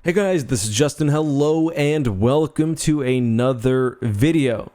Hey guys, this is Justin. Hello and welcome to another video.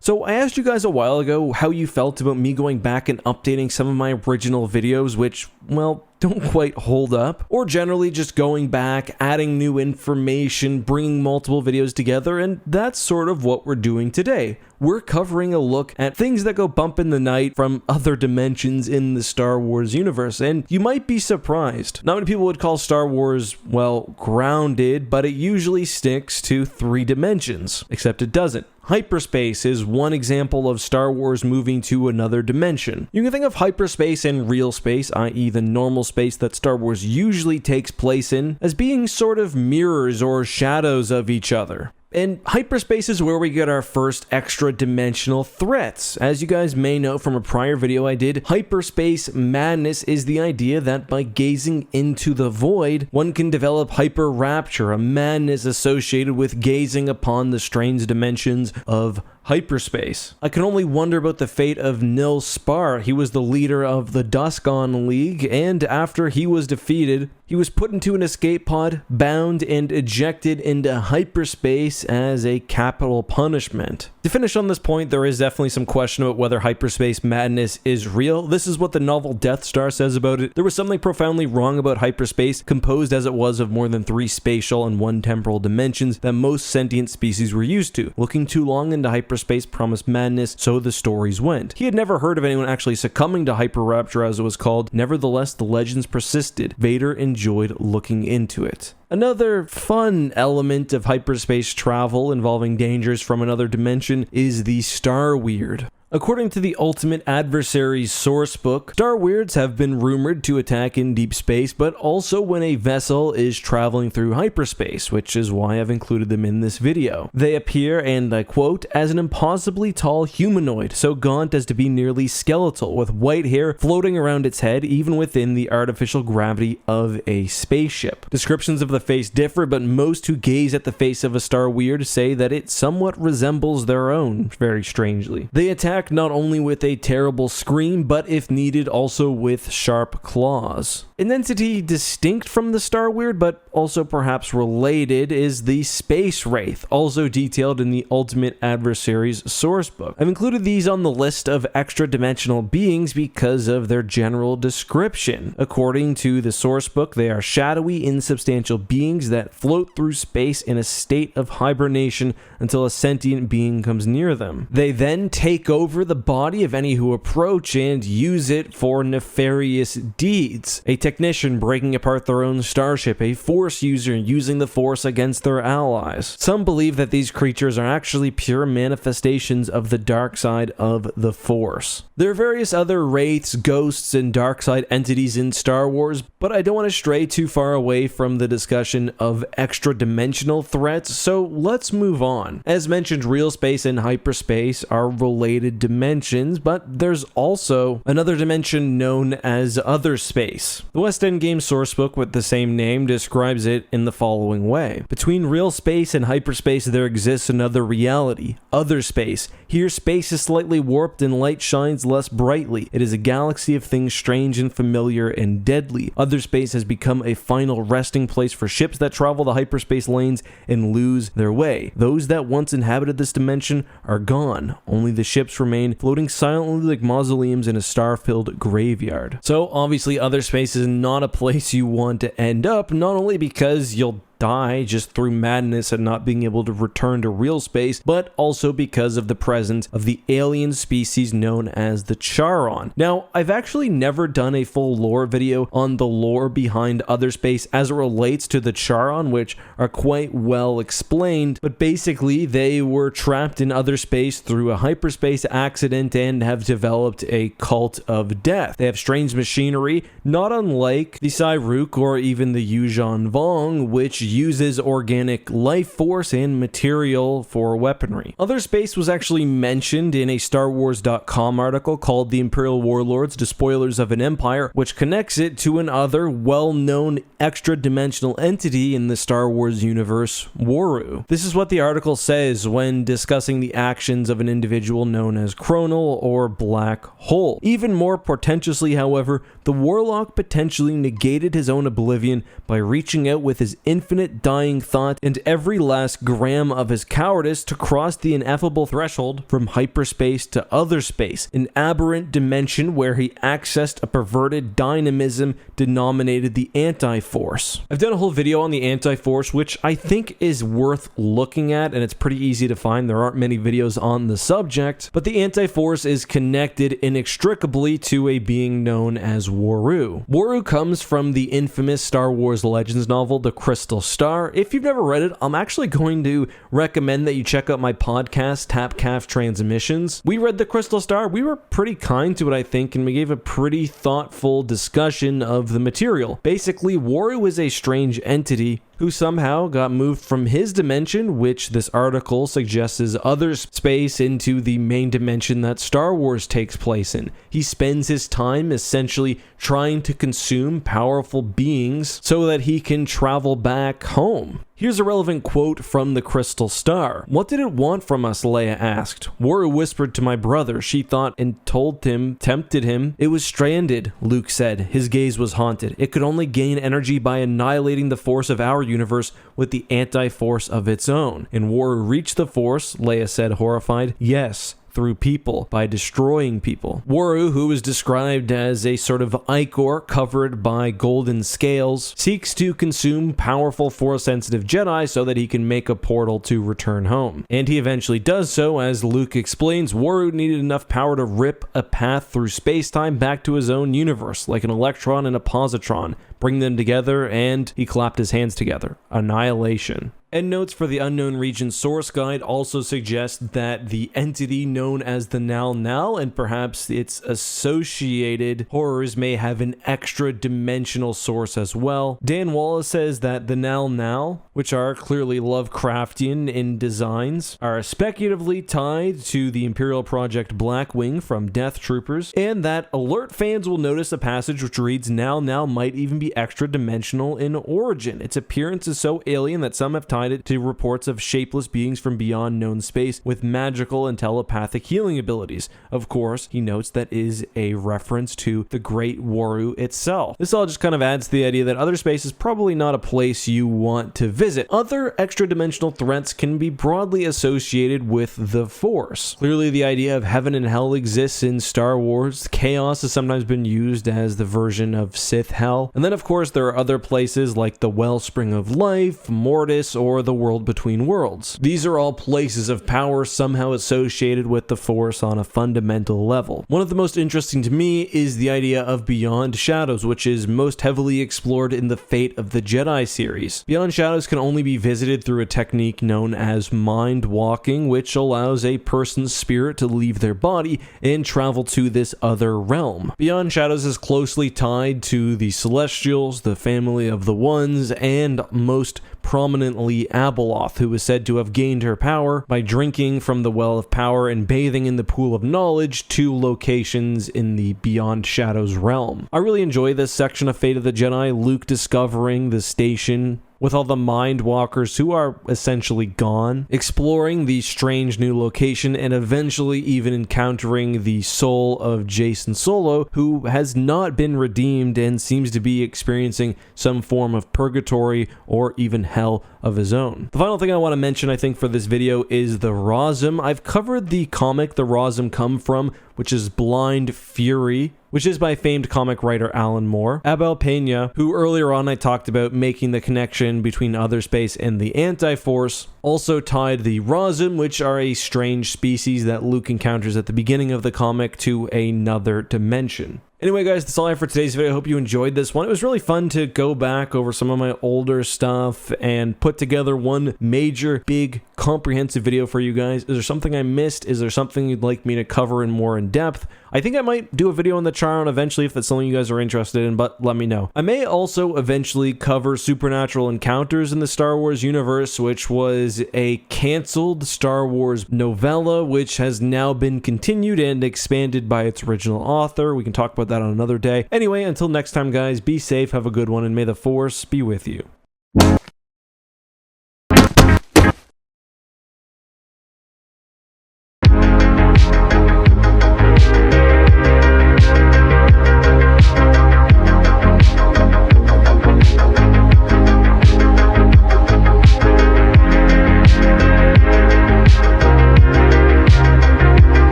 So I asked you guys a while ago how you felt about me going back and updating some of my original videos, which, well, don't quite hold up, or generally just going back, adding new information, bringing multiple videos together, and that's sort of what we're doing today. We're covering a look at things that go bump in the night from other dimensions in the Star Wars universe, and you might be surprised. Not many people would call Star Wars, well, grounded, but it usually sticks to 3 dimensions, except it doesn't. Hyperspace is one example of Star Wars moving to another dimension. You can think of hyperspace and real space, i.e. the normal space that Star Wars usually takes place in, as being sort of mirrors or shadows of each other. And hyperspace is where we get our first extra-dimensional threats. As you guys may know from a prior video I did, Hyperspace Madness is the idea that by gazing into the void, one can develop hyper-rapture, a madness associated with gazing upon the strange dimensions of hyperspace. I can only wonder about the fate of Nil Spar. He was the leader of the Duskon League, and after he was defeated, he was put into an escape pod, bound, and ejected into hyperspace as a capital punishment. To finish on this point, there is definitely some question about whether Hyperspace Madness is real. This is what the novel Death Star says about it. There was something profoundly wrong about hyperspace, composed as it was of more than 3 spatial and 1 temporal dimensions that most sentient species were used to. Looking too long into hyperspace promised madness, so the stories went. He had never heard of anyone actually succumbing to hyper-rapture, as it was called. Nevertheless, the legends persisted. Vader enjoyed looking into it. Another fun element of hyperspace travel involving dangers from another dimension is the Star Weird. According to the Ultimate Adversary's sourcebook, Star Weirds have been rumored to attack in deep space, but also when a vessel is traveling through hyperspace, which is why I've included them in this video. They appear, and I quote, as an impossibly tall humanoid, so gaunt as to be nearly skeletal, with white hair floating around its head, even within the artificial gravity of a spaceship. Descriptions of the face differ, but most who gaze at the face of a Star Weird say that it somewhat resembles their own, very strangely. They attack not only with a terrible scream, but if needed, also with sharp claws. An entity distinct from the Star Weird, but also perhaps related, is the Space Wraith, also detailed in the Ultimate Adversary's sourcebook. I've included these on the list of extra-dimensional beings because of their general description. According to the sourcebook, they are shadowy, insubstantial beings that float through space in a state of hibernation until a sentient being comes near them. They then take over the body of any who approach and use it for nefarious deeds. A technician breaking apart their own starship, a Force user using the Force against their allies. Some believe that these creatures are actually pure manifestations of the dark side of the Force. There are various other wraiths, ghosts, and dark side entities in Star Wars, but I don't want to stray too far away from the discussion of extra-dimensional threats, so let's move on. As mentioned, real space and hyperspace are related dimensions, but there's also another dimension known as other space. The West End Game sourcebook with the same name describes it in the following way. Between real space and hyperspace there exists another reality, other space. Here space is slightly warped and light shines less brightly. It is a galaxy of things strange and familiar and deadly. Other space has become a final resting place for ships that travel the hyperspace lanes and lose their way. Those that once inhabited this dimension are gone. Only the ships remain floating silently like mausoleums in a star-filled graveyard. So obviously other space is not a place you want to end up, not only because you'll die just through madness and not being able to return to real space, but also because of the presence of the alien species known as the Charon. Now, I've actually never done a full lore video on the lore behind other space as it relates to the Charon, which are quite well explained, but basically they were trapped in other space through a hyperspace accident and have developed a cult of death. They have strange machinery, not unlike the Cyruk or even the Yuuzhan Vong, which uses organic life force and material for weaponry. Other space was actually mentioned in a StarWars.com article called The Imperial Warlords, Despoilers of an Empire, which connects it to another well-known extra-dimensional entity in the Star Wars universe, Waru. This is what the article says when discussing the actions of an individual known as Chronal or Black Hole. Even more portentously, however, the Warlock potentially negated his own oblivion by reaching out with his infinite dying thought and every last gram of his cowardice to cross the ineffable threshold from hyperspace to other space, an aberrant dimension where he accessed a perverted dynamism denominated the Anti-Force. I've done a whole video on the Anti-Force, which I think is worth looking at, and it's pretty easy to find. There aren't many videos on the subject, but the Anti-Force is connected inextricably to a being known as Waru. Waru comes from the infamous Star Wars Legends novel, The Crystal Star. If you've never read it, I'm actually going to recommend that you check out my podcast, Tap Calf Transmissions. We read The Crystal Star. We were pretty kind to it, I think, and we gave a pretty thoughtful discussion of the material. Basically, Waru is a strange entity who somehow got moved from his dimension, which this article suggests is other space, into the main dimension that Star Wars takes place in. He spends his time essentially trying to consume powerful beings so that he can travel back home. Here's a relevant quote from The Crystal Star. "What did it want from us?" Leia asked. "Waru whispered to my brother. She thought and told him, tempted him. It was stranded," Luke said. His gaze was haunted. "It could only gain energy by annihilating the force of our universe with the anti-force of its own. And Waru reached the force," Leia said, horrified. "Yes, through people, by destroying people." Waru, who is described as a sort of ichor covered by golden scales, seeks to consume powerful Force-sensitive Jedi so that he can make a portal to return home. And he eventually does so. As Luke explains, Waru needed enough power to rip a path through space-time back to his own universe, like an electron and a positron, bring them together, and he clapped his hands together. Annihilation. Endnotes for the Unknown Region source guide also suggest that the entity known as the Nal Nal and perhaps its associated horrors may have an extra-dimensional source as well. Dan Wallace says that the Nal Nal, which are clearly Lovecraftian in designs, are speculatively tied to the Imperial Project Blackwing from Death Troopers, and that alert fans will notice a passage which reads, "Nal Nal might even be extra-dimensional in origin. Its appearance is so alien that some have tied it to reports of shapeless beings from beyond known space with magical and telepathic healing abilities." Of course, he notes that is a reference to the Great Waru itself. This all just kind of adds to the idea that other space is probably not a place you want to visit. Other extra-dimensional threats can be broadly associated with the Force. Clearly, the idea of heaven and hell exists in Star Wars. Chaos has sometimes been used as the version of Sith hell. And then, of course, there are other places like the Wellspring of Life, Mortis, or the World Between Worlds. These are all places of power somehow associated with the Force on a fundamental level. One of the most interesting to me is the idea of Beyond Shadows, which is most heavily explored in the Fate of the Jedi series. Beyond Shadows can only be visited through a technique known as mind walking, which allows a person's spirit to leave their body and travel to this other realm. Beyond Shadows is closely tied to the Celestials, the family of the Ones, and most prominently Abeloth, who is said to have gained her power by drinking from the Well of Power and bathing in the Pool of Knowledge, two locations in the Beyond Shadows realm. I really enjoy this section of Fate of the Jedi, Luke discovering the station with all the Mind Walkers who are essentially gone, exploring the strange new location, and eventually even encountering the soul of Jacen Solo, who has not been redeemed and seems to be experiencing some form of purgatory or even hell of his own. The final thing I want to mention, I think, for this video is the Rosm. I've covered the comic The Rosm Come From, which is Blind Fury, which is by famed comic writer Alan Moore. Abel Pena, who earlier on I talked about making the connection between Other Space and the Anti-Force, also tied the Rosm, which are a strange species that Luke encounters at the beginning of the comic, to another dimension. Anyway, guys, that's all I have for today's video. I hope you enjoyed this one. It was really fun to go back over some of my older stuff and put together one major, big, comprehensive video for you guys. Is there something I missed? Is there something you'd like me to cover in more in depth? I think I might do a video on the Charon eventually if that's something you guys are interested in, but let me know. I may also eventually cover supernatural encounters in the Star Wars universe, which was a canceled Star Wars novella, which has now been continued and expanded by its original author. We can talk about that on another day. Anyway, until next time, guys, be safe, have a good one, and may the Force be with you.